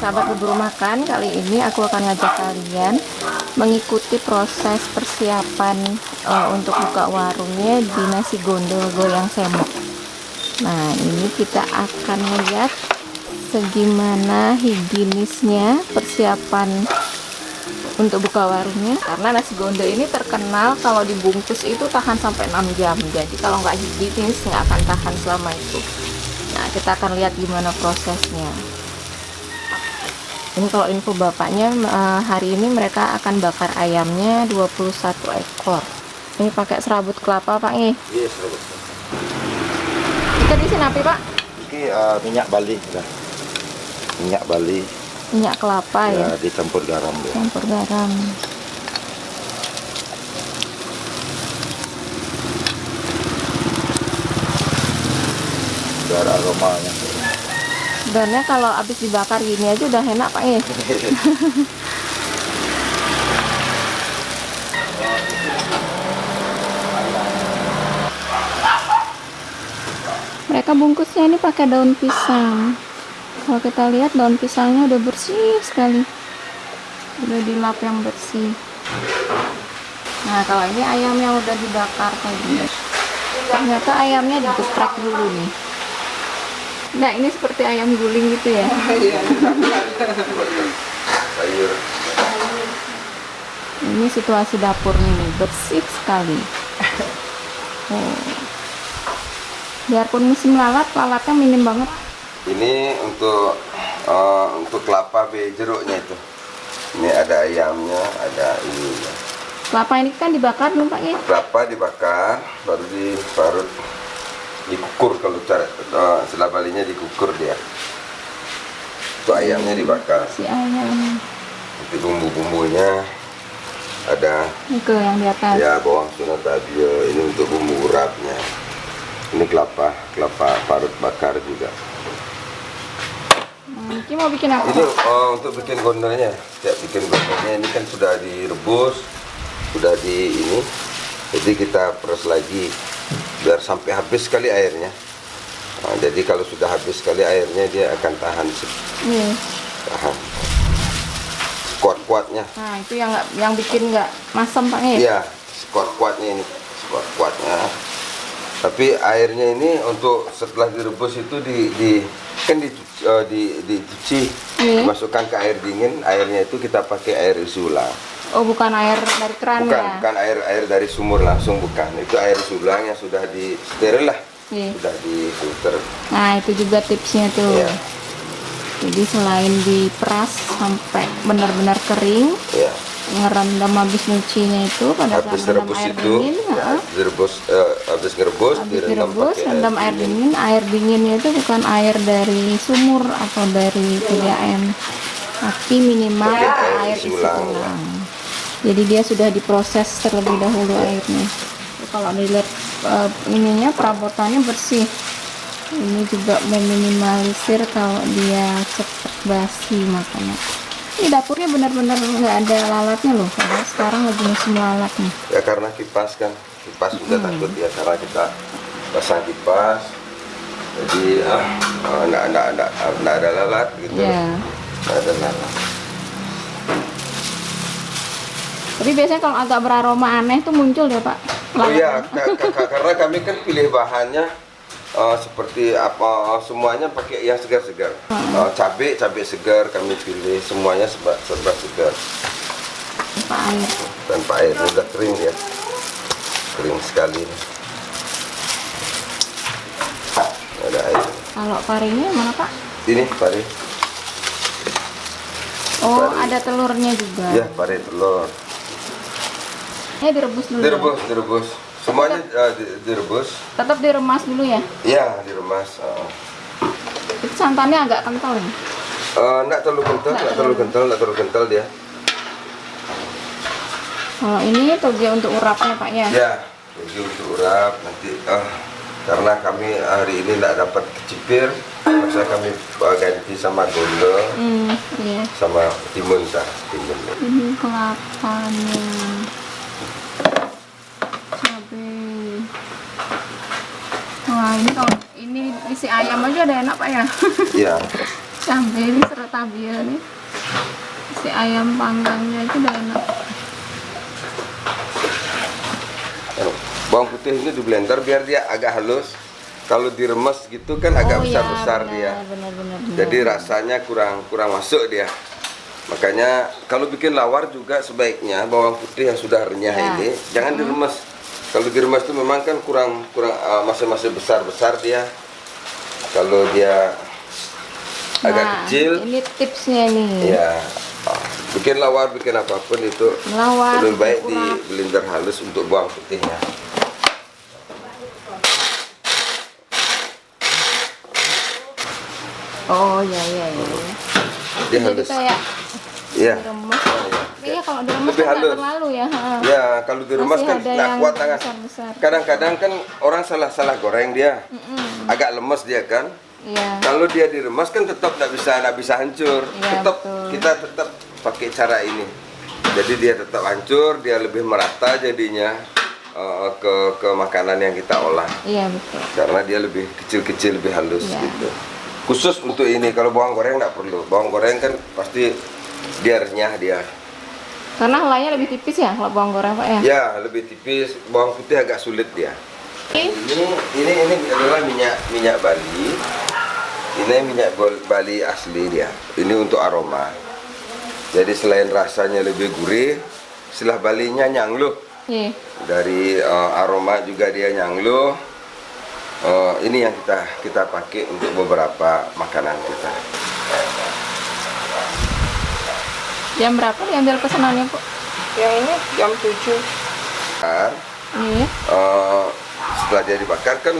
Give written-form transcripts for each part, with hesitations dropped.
sahabat Berburu Makan, kali ini aku akan ngajak kalian mengikuti proses persiapan untuk buka warungnya di Nasi Gondol Goyang Semok. Nah, ini kita akan melihat segimana higienisnya persiapan untuk buka warungnya, karena nasi gondol ini terkenal kalau dibungkus itu tahan sampai 6 jam. Jadi kalau nggak higienis nggak akan tahan selama itu. Nah, kita akan lihat gimana prosesnya. Ini kalau info bapaknya, hari ini mereka akan bakar ayamnya 21 ekor. Ini pakai serabut kelapa, Pak. Iya, serabut. Kita di sini apa, Pak? Ini minyak Bali, dah. Minyak Bali. Minyak kelapa ya. Dicampur garam dia. Campur garam. Biar aromanya. Sebenarnya kalau habis dibakar gini aja udah enak, Pak ya. Mereka bungkusnya ini pakai daun pisang. Kalau kita lihat daun pisangnya udah bersih sekali, udah dilap yang bersih. Nah, kalau ini ayam yang udah dibakar tadi, ternyata ayamnya digeprek dulu nih. Nah, ini seperti ayam guling gitu ya. Sayur. Ini situasi dapurnya nih, bersih sekali. Biarpun musim lalat, lalatnya minim banget. Ini untuk kelapa jeruknya itu. Ini ada ayamnya, ada ini. Kelapa ini kan dibakar belum, Pak ya? Kelapa dibakar, baru diparut, dikukur. Kalau cara setelah balinya dikukur dia. Itu ayamnya dibakar. Si ayam. Nanti bumbu-bumbunya ada. Itu yang di atas. Ya, bawang sunatabio. Ini untuk bumbu urapnya. Ini kelapa parut bakar juga. Ini mau bikin apa? Ini untuk bikin gondolnya. Setiap bikin gondolnya ini kan sudah direbus, sudah di ini. Jadi kita peras lagi biar sampai habis sekali airnya. Nah, jadi kalau sudah habis sekali airnya dia akan tahan. Tahan. Kuat-kuatnya. Nah, itu yang bikin nggak masam, Pak ya? Iya, kuat-kuatnya ini. Kuat-kuatnya. Tapi airnya ini untuk setelah direbus itu dicuci, dimasukkan ke air dingin. Airnya itu kita pakai air isi ulang. Oh, bukan air dari keran ya? Bukan air dari sumur langsung, bukan. Itu air isi ulang yang sudah di steril lah, sudah difilter. Nah, itu juga tipsnya tuh. Ya. Jadi selain diperas sampai benar-benar kering, ngerendam habis nyucinya itu pada habis saat rendam air dingin, habis direbus, rendam air dingin. Air dinginnya itu bukan air dari sumur atau dari PDAM, tapi minimal air isi ulang. Jadi dia sudah diproses terlebih dahulu airnya. Kalau dilihat ininya perabotannya bersih. Ini juga meminimalisir kalau dia cepat basi makanya. Ini dapurnya benar-benar nggak ada lalatnya loh. Karena sekarang lagi musim lalat nih. Ya karena kipas udah takut ya, karena kita pasang kipas. Jadi nggak ada lalat gitu. Nggak ada lalat. Tapi biasanya kalau agak beraroma aneh tuh muncul ya, Pak? Oh iya, karena kami kan pilih bahannya seperti apa, semuanya pakai yang segar-segar. Cabai segar kami pilih, semuanya serba segar. Tanpa air, udah kering ya, kering sekali. Ada air. Kalau parinya mana, Pak? Ini pari. Oh, pari. Ada telurnya juga. Ya, pari telur. Ini direbus dulu. Direbus. Semuanya direbus. Tetap diremas dulu ya? Iya, diremas. Itu santannya agak kental ya? Nggak terlalu kental dia. Kalau ini toge untuk urapnya, Pak ya? Ya, toge untuk urap nanti. Karena kami hari ini nggak dapat kecipir, maka kami ganti sama gondol, sama timun. Ini kelapanya. Wah, ini kalau ini isi ayam aja udah enak, Pak ya? Iya. cabai ini serut tabil nih. Si ayam panggangnya itu udah enak. Bawang putih ini di blender biar dia agak halus. Kalau diremes gitu kan agak besar-besar dia. Benar. Jadi rasanya kurang masuk dia. Makanya kalau bikin lawar juga sebaiknya bawang putih yang sudah renyah ini jangan diremes. Kalau diremes itu memang kan kurang masih besar dia. Kalau dia agak kecil. Ini tipsnya nih. Ya. Bikin lawar, bikin apapun itu lebih baik di blender halus untuk bawang putihnya. Oh ya. Dia halus. Kayak Iya. diremes. Iya, kalau diremes lebih kan halus. terlalu ya. Ya, kalau diremes kan nggak kuat tangan. Besar. Kadang-kadang kan orang salah goreng dia. Agak lemes dia kan. Iya. Kalau dia diremes kan tetap nggak bisa hancur. Iya, Tetap betul. kita tetap pakai cara ini. Jadi dia tetap hancur, dia lebih merata jadinya ke makanan yang kita olah. Iya, betul. Karena dia lebih kecil-kecil, lebih halus Iya. gitu. Khusus untuk ini, kalau bawang goreng nggak perlu. Bawang goreng kan pasti dia renyah dia. Karena helainya lebih tipis ya kalau bawang goreng, Pak ya. Ya, lebih tipis. Bawang putih agak sulit dia. Ini adalah minyak Bali. Ini minyak Bali asli dia. Ini untuk aroma. Jadi selain rasanya lebih gurih, istilah Balinya nyangluh. Iya. Dari aroma juga dia nyangluh. Ini yang kita pakai untuk beberapa makanan kita. Jam berapa diambil pesanannya, Bu? Yang ini jam 7. Iya. Setelah dia dibakar kan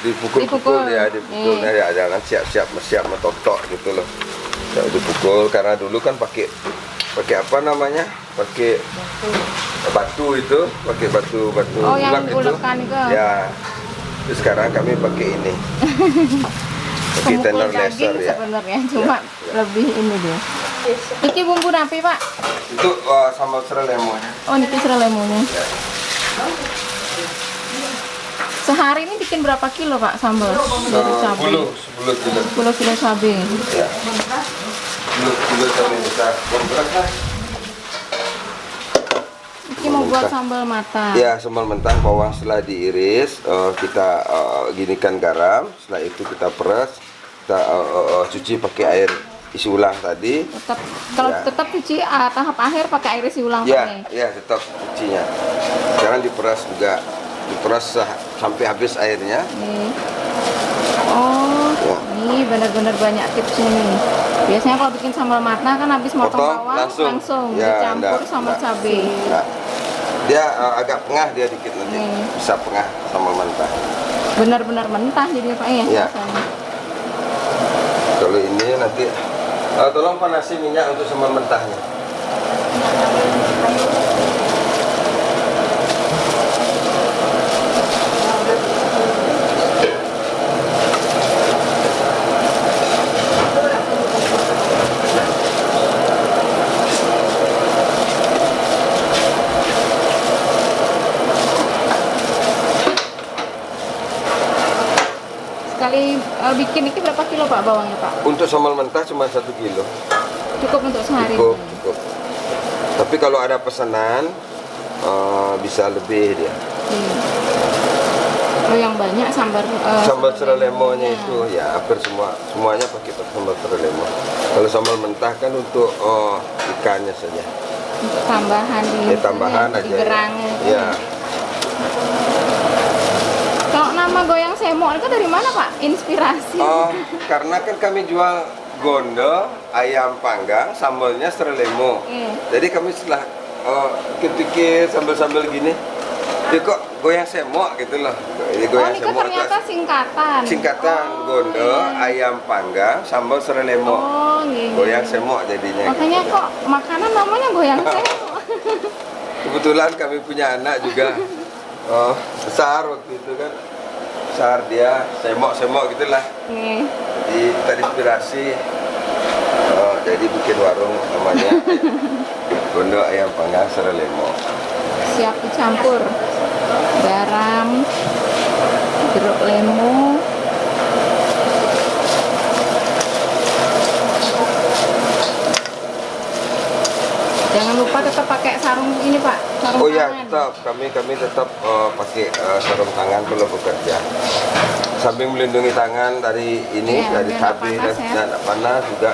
dipukul ya, jangan siap metotok gitu loh. Ya, dipukul karena dulu kan pakai apa namanya? Pakai batu itu, pakai batu Oh, yang ulek itu. diulekkan itu. Ya. Terus sekarang kami pakai ini. Pakai Pemukul tenor daging laser ya. sebenarnya, cuma lebih ini dia. Iki bumbu napi, Pak? Itu sambal serai lemon. Oh, ini serai lemonnya. Ya. Sehari ini bikin berapa kilo, Pak, sambal? Dari cabai. 10 kilo. 10 kilo cabai. Ya. 10 kilo cabai besar. Berapa? Iki mau buat sambal matang. Ya, sambal mentah bawang setelah diiris, kita ginikan garam, setelah itu kita peras, kita cuci pakai air isi ulang tadi. Tetap cuci tahap akhir pakai air isi ulang, Ya, Pak. ya tetap cucinya. Jangan diperas juga, diperas sampai habis airnya. Oh, Ya. ini benar-benar banyak tipsnya nih. Biasanya kalau bikin sambal matang kan habis motong bawang langsung Ya, dicampur sama cabai. Enggak. Dia agak pengah dia dikit nanti, bisa pengah sambal mentah. Benar-benar mentah jadi, Pak ya. Ya. Rasanya. Kalau ini nanti tolong panasi minyak untuk sambal mentahnya. Sekali bikin ini berapa kilo, Pak, bawangnya, Pak? Untuk sambal mentah cuma 1 kilo. Cukup untuk sehari. Cukup. Tapi kalau ada pesanan bisa lebih dia. Oh, yang banyak Sambal serai lemonnya itu ya hampir semuanya pakai sambal serai lemon. Kalau sambal mentah kan untuk ikannya saja. untuk tambahan di Tambahan di aja. gerangnya. Ya. Kalau nama goyang semok itu dari mana, Pak? Inspirasi. Karena kan kami jual gondo, ayam panggang, sambalnya serai lemon. Jadi kami setelah pikir sambal-sambal gini, ya kok goyang semok gitu loh. Ini kan ternyata singkatan gondo, ayam panggang, sambal serai lemon. Goyang semok jadinya. Makanya gitu. kok makanan namanya goyang semok. Kebetulan kami punya anak juga besar waktu itu kan, besar dia semok gitulah. Jadi terinspirasi, jadi bikin warung namanya gondo ayam panggang serai lemon. Siap dicampur garam, jeruk lemon, tetap pakai sarung ini Pak? Sarung Oh ya, tangan? tetap kami tetap pakai sarung tangan kalau bekerja. Sambil melindungi tangan dari ini, Iya, dari biar nggak cabai panas ya. dan nggak panas, juga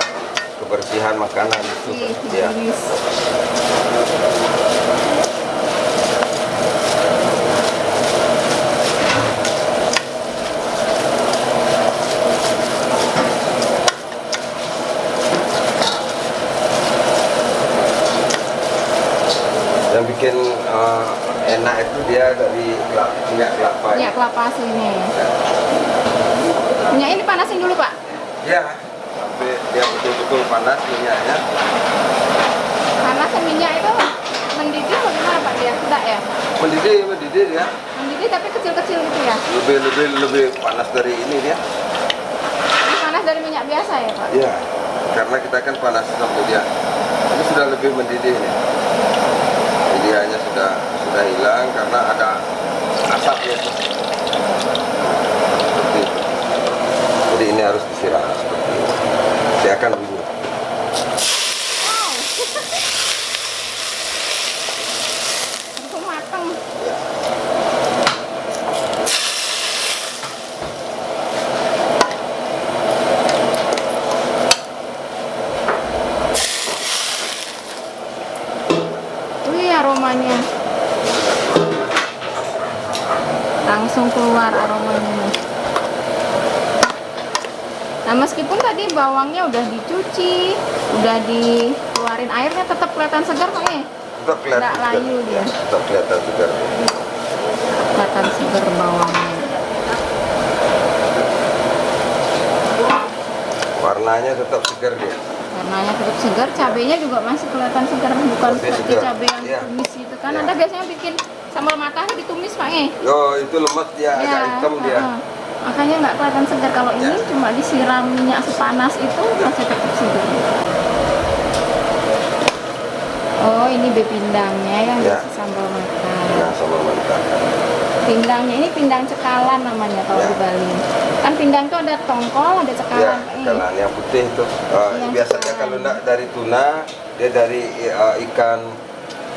kebersihan makanan itu. Ih, Ya. iris. Yang bikin enak itu dia dari minyak kelapa. Minyak kelapa aslinya ya. Minyak ini panasin dulu Pak. Ya, sampai dia betul-betul panas minyaknya. Panasin minyak itu mendidih bagaimana Pak dia? Enggak ya? Mendidih dia. Mendidih tapi kecil-kecil gitu ya? Lebih panas dari ini dia. Lebih panas dari minyak biasa ya Pak? Ya, karena kita kan panas sampai dia. Ini sudah lebih mendidih nih. Jadi hanya sudah hilang karena ada asapnya itu. Seperti itu. Jadi ini harus disiram seperti ini. Dia akan bunyi. Wow. Langsung mateng. Ya. Wih aromanya. Langsung keluar aromanya. Nah meskipun tadi bawangnya udah dicuci, udah dikeluarin airnya, tetap kelihatan segar Pak ya? Tetap kelihatan Nggak segar. layu dia. Tetap kelihatan segar. Kelihatan segar bawangnya. Warnanya tetap segar dia. Warnanya tetap segar, cabenya juga masih kelihatan segar, bukan Masih seperti segar. cabai yang Iya. ditumis itu kan. Iya. Anda biasanya bikin sambal matahari ditumis Pak ya? Oh, itu lemas dia, agak hitam dia. Makanya nggak kelihatan segar. Kalau ini Ya. cuma disiram minyak sepanas itu masih tetap segar. Oh ini bepindangnya yang Ya. diisi sambal matah. Nah, sama mentah. Pindangnya ini pindang cekalan namanya kalau Ya. di Bali. Kan pindang tuh ada tongkol, ada Ya, cekalan. cekalan yang putih itu. Yang Biasanya cekalan. kalau enggak dari tuna, dia dari ikan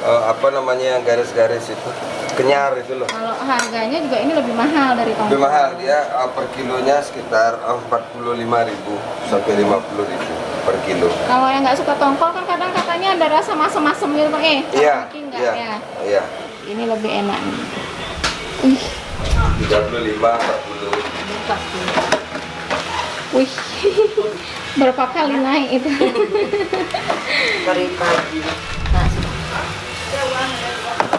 apa namanya yang garis-garis itu, kenyar itu loh. Kalau harganya juga ini lebih mahal dari tongkol. Lebih mahal dia per kilonya sekitar 45.000 sampai 50.000 per kilo. Kalau yang nggak suka tongkol kan kadang katanya ada rasa masam-masam gitu Pak. Iya, Tapi nggak iya, ya. iya. Ini lebih enak. Ih, 35, 40. buka tuh. Wih, berapa kali naik itu? Dari pagi. Nah,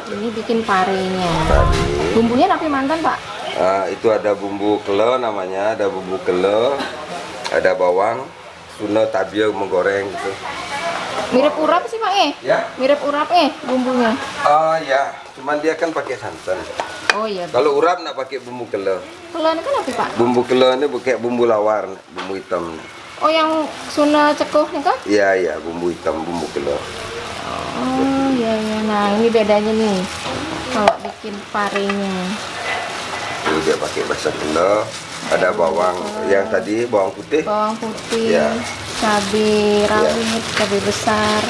ini bikin parenya. Tadi. Bumbunya tapi mantan Pak. Itu ada bumbu kele namanya, ada bumbu kele, ada bawang, suna tabia menggoreng gitu. Mirip urap sih Pak Ya. Mirip urap bumbunya. Ya, cuman dia kan pakai santan. Oh iya. Kalau urap nak pakai bumbu kele. Kelan kan apa Pak? Bumbu kele ini pakai bumbu lawar, bumbu hitam. Oh yang suna cekuh nih kan? Iya, iya, bumbu hitam, bumbu kele. Oh iya iya. Nah ini bedanya nih kalau bikin parenya. Jadi dia pakai bahasa kele, ada bawang yang tadi bawang putih Bawang putih, Ya. cabai rawit, cabai besar,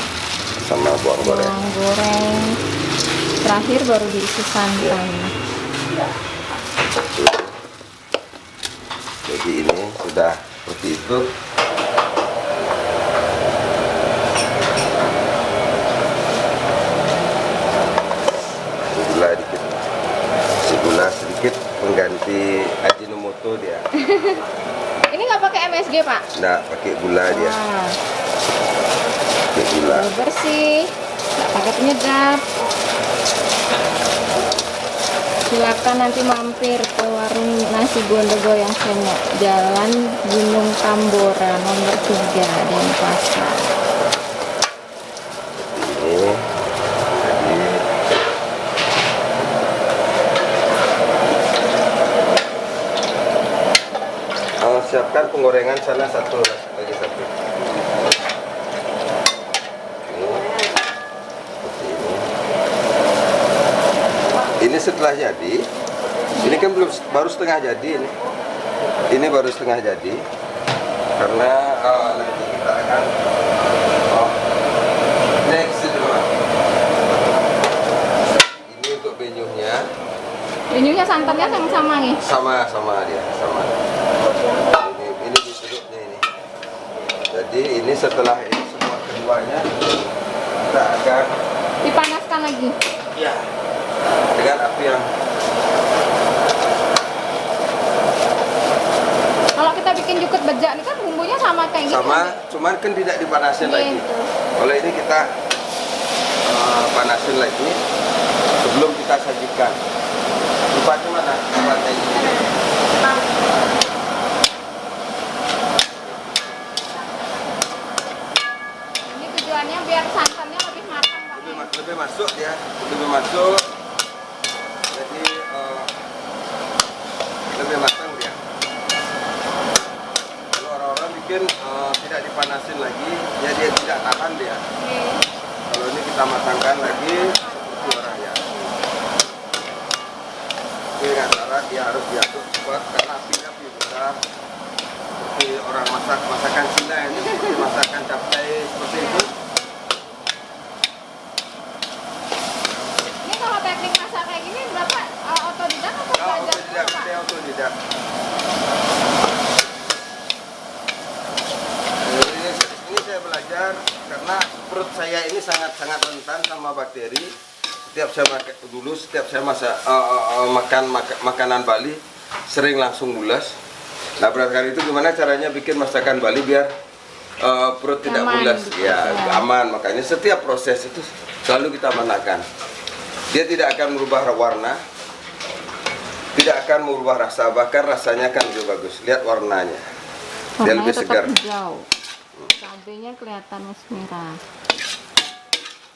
sama bawang goreng. bawang goreng. Terakhir baru diisi santan. Jadi ini sudah seperti itu. Gula dikit, kasih gula sedikit pengganti Ajinomoto dia. Ini nggak pakai MSG Pak? Nggak pakai gula dia, Wah, pakai gula. bersih, nggak pakai penyedap. Silakan nanti mampir ke warung nasi Gondogo yang Semok, Jalan Gunung Tambora nomor 3 Denpasar. Ini siapkan penggorengan sana satu lagi satu. Ini, seperti ini setelah jadi, ini kan baru setengah jadi ini. Ini baru setengah jadi karena nanti kita akan next itu. renyuhnya. Renyuhnya santannya sama nih. Sama dia, sama. Ini diserutnya ini. Jadi ini setelah ini semua keduanya kita akan Dipanaskan lagi. ya dengan api yang Kalau kita bikin jukut bejak ini kan bumbunya sama kayak gitu. sama, cuman kan tidak dipanasin lagi. Gitu. Kalau ini kita panasin lagi sebelum kita sajikan. Tempatnya mana? Tempatnya ini. Ini tujuannya biar santannya lebih matang, Pak. Lebih masuk ya, lebih masuk. Jadi lebih matang dia. Kalau orang-orang bikin tidak dipanasin lagi, ya dia tidak tahan dia. Oke. Kalau ini kita matangkan lagi, suara ya. Dengan cara dia harus diaduk cepat karena apinya api besar. Seperti orang masak masakan Cina ini, seperti masakan capcay seperti itu. Ini kalau teknik masak kayak gini berapa otodidak atau Kalau belajar dulu, otodidak, Pak? saya otodidak. Ini saya belajar karena perut saya ini sangat-sangat rentan sama bakteri. Setiap saya masak makanan Bali sering langsung mulas. Nah, berdasarkan itu gimana caranya bikin masakan Bali biar perut tidak Aman, mulas, gitu ya ya. aman. Makanya setiap proses itu selalu kita manakan. Dia tidak akan merubah warna, tidak akan merubah rasa, bahkan rasanya akan lebih bagus. Lihat warnanya, dia Warnanya lebih tetap segar. hijau. Cabenya kelihatan merah.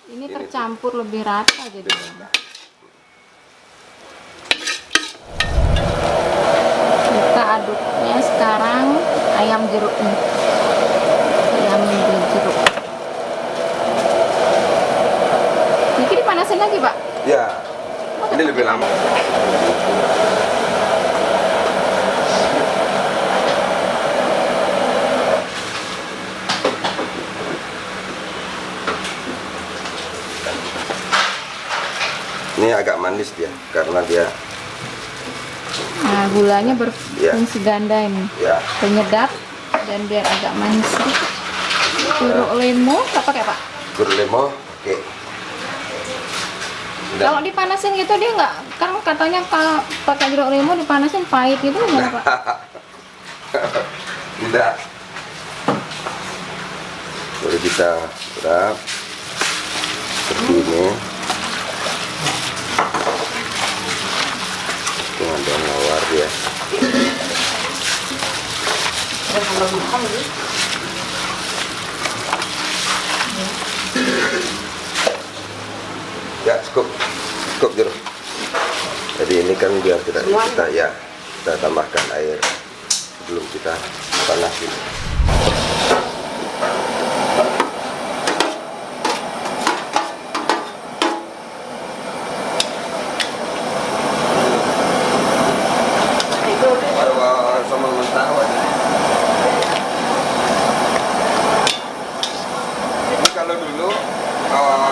Ini tercampur lebih rata jadinya. Kita aduknya sekarang ayam jeruk nih. Ayam jeruk. Ini dipanasin lagi, Pak? Ya, ini lebih lama. Ini agak manis dia, karena dia Nah, gulanya Ya. berfungsi ganda ini. ya Penyedap dan biar agak manis sedikit. Jeruk lemo nggak pakai, Pak? berlemo. Oke. Kalau dipanasin gitu dia nggak, kan katanya kalau pakai jeruk lemo dipanasin pahit gitu nggak, Pak? Tidak. Baru kita serap seperti ini dengan daun mawar ya. Ya cukup jeruk. Jadi ini kan biar tidak kita tambahkan air sebelum kita panasin. Sambal mentah wajib. Ini kalau dulu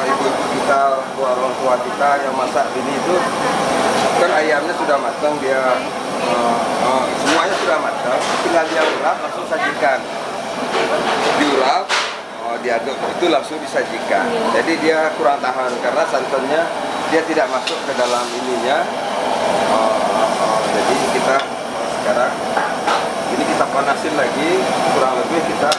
ibu-ibu kita, orang tua kita yang masak ini itu kan ayamnya sudah matang, dia semuanya sudah matang, tinggal dia ulap langsung sajikan. Diulap, diaduk itu langsung disajikan. Jadi dia kurang tahan karena santannya dia tidak masuk ke dalam ininya. Jadi kita sekarang ini kita panasin lagi, kurang lebih kita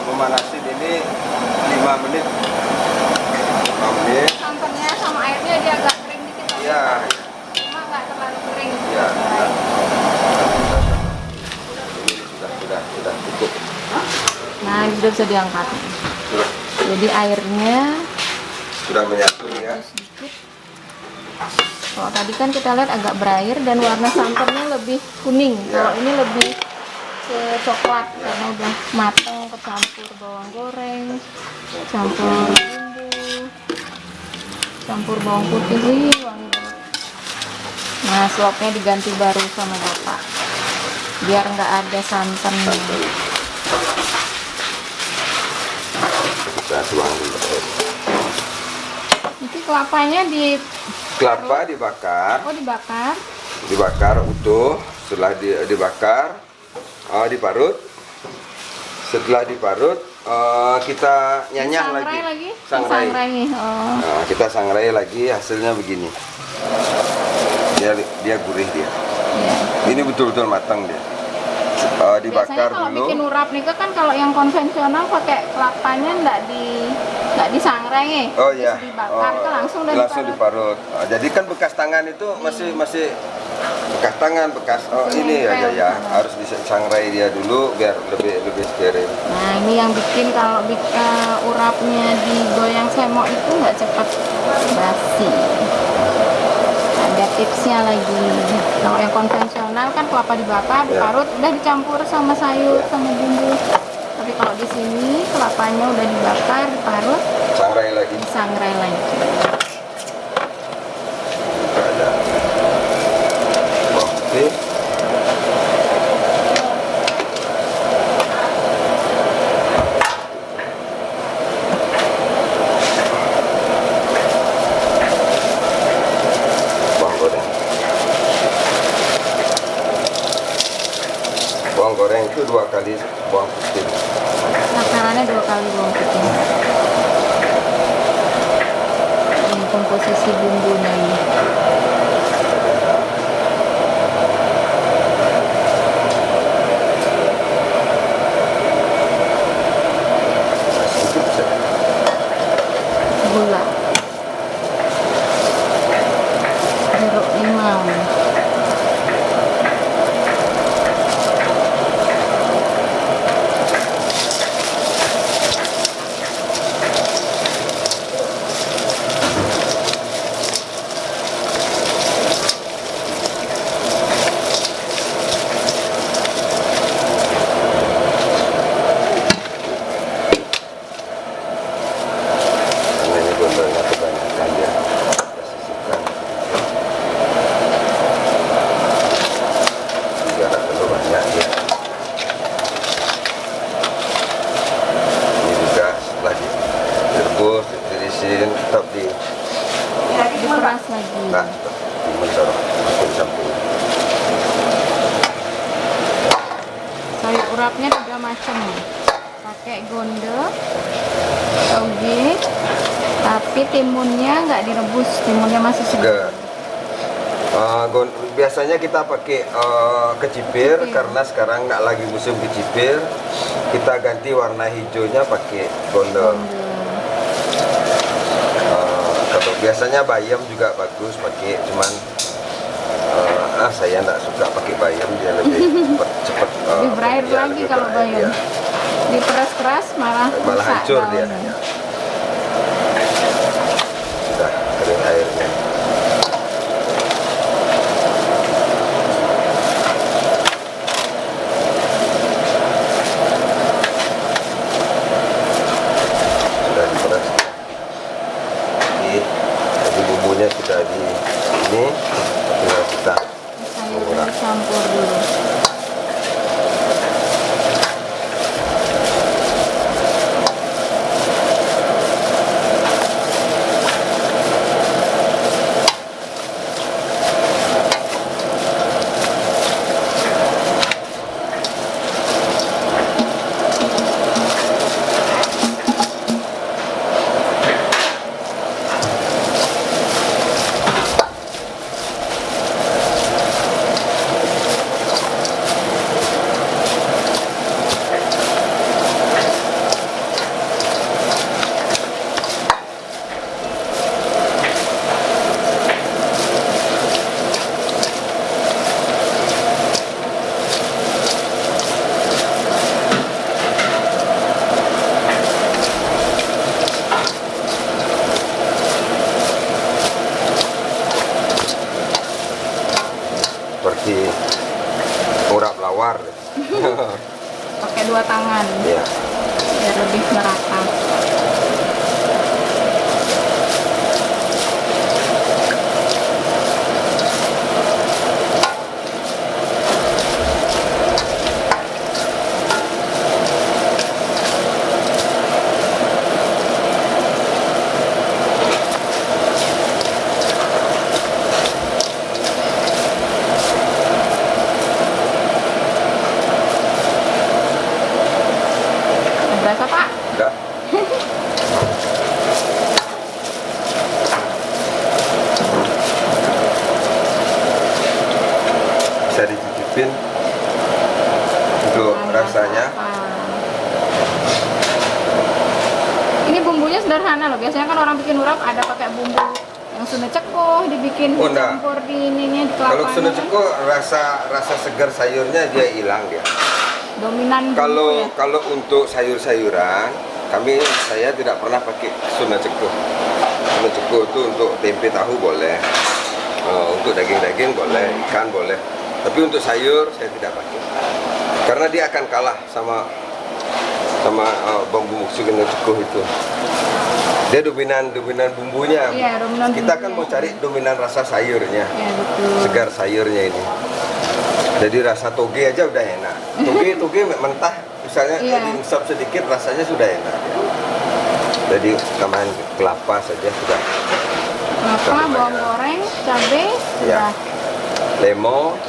memanasin ini 5 menit. 5 menit. Santannya sama airnya dia agak kering dikit, Pak. Ya, Cuma nggak terlalu kering. ya. Ini sudah cukup. Nah, ini sudah bisa diangkat. Jadi airnya Sudah menyatu ya. sedikit. Kalau tadi kan kita lihat agak berair dan warna santannya lebih kuning. Kalau ini lebih ke coklat karena udah matang, kecampur bawang goreng, campur bumbu, campur bawang putih. Wih, wangi banget. Nah, slopnya diganti baru sama Bapak biar nggak ada santannya. Kita tuang dulu. Nanti kelapanya kelapa dibakar. Oh, dibakar. Dibakar utuh. Setelah dibakar, diparut. Setelah diparut, kita nyanyah lagi. Sangrai. Oh. Nah, kita sangrai lagi, hasilnya begini. Dia gurih dia. Iya. Ini betul-betul matang dia. Biasanya Dibakar kalau dulu. bikin urap nih kan kalau yang konvensional pakai kelapanya nggak disangrai. Oh iya. Dibakar kan langsung diparut. Jadi kan bekas tangan itu masih bekas tangan, bekas ini ya harus disangrai dia dulu biar lebih steril. Nah, ini yang bikin kalau urapnya digoyang semok itu nggak cepat basi. Ada tipsnya lagi. Kalau yang konvensional kan kelapa dibakar, diparut, udah dicampur sama sayur, sama bumbu. Tapi kalau di sini kelapanya udah dibakar, diparut, Sangrai lagi. disangrai lagi. Ada bawang putih. Bawang goreng. Bawang goreng itu 2 kali bawang putih. Takarannya 2 kali bawang putih. Ini komposisi bumbunya ini. Sedikit saja. Gula, jeruk limau, Karena ini gondolnya kebanyakan dia. Kita sisihkan. Biar tak terlalu banyak dia. Ini juga setelah direbus, ditirisin, tetap diperas lagi. dimentar, makin campur. Sayur urapnya 3 macam. Pakai gondel, toge, tapi timunnya nggak direbus, timunnya masih segar. Biasanya kita pakai kecipir karena sekarang nggak lagi musim kecipir. Kita ganti warna hijaunya pakai gondol. Kalau biasanya bayam juga bagus pakai, cuman saya nggak suka pakai bayam, dia lebih cepat. Lebih berair ya, lagi lebih kalau berair, bayam. ya. Diperas keras malah rusak Hancur dia. daunnya. Sudah kering airnya. Sudah diperas. Jadi bumbunya sudah di ini, tinggal kita Sayurnya dicampur dulu. seperti urap lawar. Pakai 2 tangan Ya. biar lebih merata. bisa dicicipin untuk rasanya. Ini bumbunya sederhana loh. Biasanya kan orang bikin urap ada pakai bumbu yang Sunda Cekoh, dibikin Oh, enggak. dicampur di ininya di kelapanya. Kalau Sunda kan. Cekoh rasa segar sayurnya dia hilang dia. Dominan bumbu Kalau ya. kalau untuk sayur-sayuran, saya tidak pernah pakai Sunda Cekoh. Sunda Cekoh itu untuk tempe tahu boleh, untuk daging-daging boleh, ikan boleh. Tapi untuk sayur saya tidak pakai, karena dia akan kalah sama bumbu Sunda Cekoh itu. Dia dominan bumbunya. Iya, dominan Kita kan bumbunya. mau cari dominan rasa sayurnya, Ya betul. segar sayurnya ini. Jadi rasa toge aja udah enak. Toge mentah, misalnya Iya. diinsap sedikit rasanya sudah enak. Jadi tambahan kelapa saja sudah. Kelapa, bawang goreng, cabai, Ya. sudah. Lemon.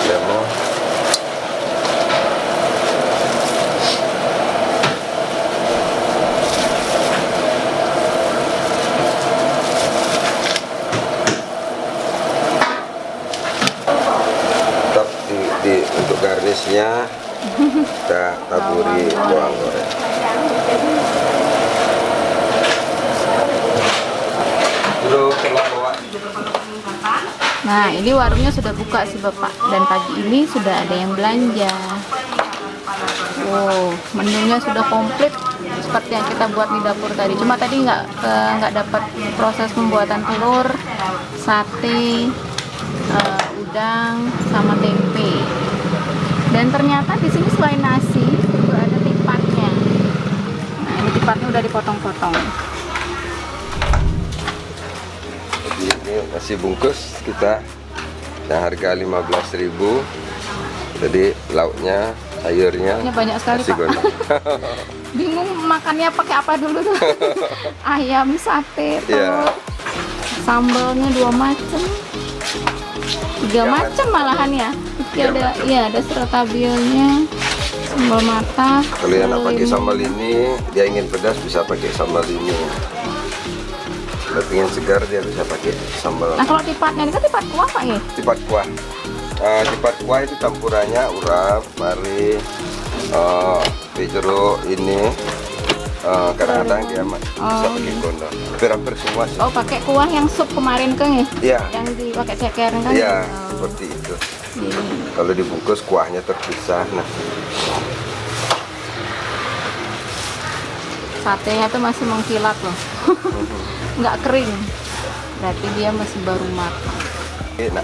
Lemon. Tetap untuk garnisnya kita taburi bawang goreng. Terus telur bawang. Nah, ini warungnya sudah buka sih Bapak, dan pagi ini sudah ada yang belanja. Wow, menunya sudah komplit seperti yang kita buat di dapur tadi. Cuma tadi nggak dapat proses pembuatan telur, sate, udang, sama tempe. Dan ternyata di sini selain nasi juga ada tipatnya. Nah, ini tipatnya udah dipotong-potong. Jadi ini nasi bungkus kita yang harga 15.000. Jadi lauknya, sayurnya Ini banyak sekali nasi Pak. gondang. Bingung makannya pakai apa dulu tuh. Ayam, sate, telur, Iya. sambalnya 2 macam, 3 macam malahan ya. Ada sertabilnya, sambal mata. Kalau yang nak pakai lima. sambal ini, dia ingin pedas bisa pakai sambal ini. Kalau ingin segar dia bisa pakai sambal Nah kalau tipatnya ini kan tipat kuah Pak ya? tipat kuah. Tipat kuah itu campurannya urap, mari, jeruk ini. Kadang-kadang dia bisa pakai gondol. Hampir semua sih. Oh pakai kuah yang sup kemarin kan ya? Iya, Yang dipakai ceker kan? iya, Oh, seperti itu. iya. Kalau dibungkus kuahnya terpisah. Nah, Satenya tuh masih mengkilat loh. Nggak kering. Berarti dia masih baru matang.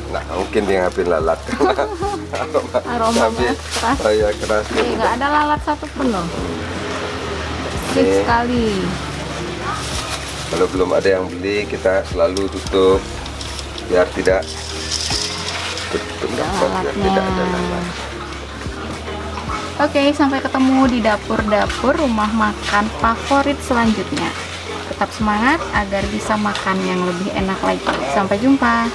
nah, mungkin dia ngambil lalat. Aromanya keras. Oh ya, keras. Nggak ada lalat satupun loh. Bersih Oke. sekali. Kalau belum ada yang beli, kita selalu tutup biar tidak tutup rapat, biar tidak ada lalat. Oke, sampai ketemu di dapur-dapur rumah makan favorit selanjutnya. Tetap semangat agar bisa makan yang lebih enak lagi. Sampai jumpa.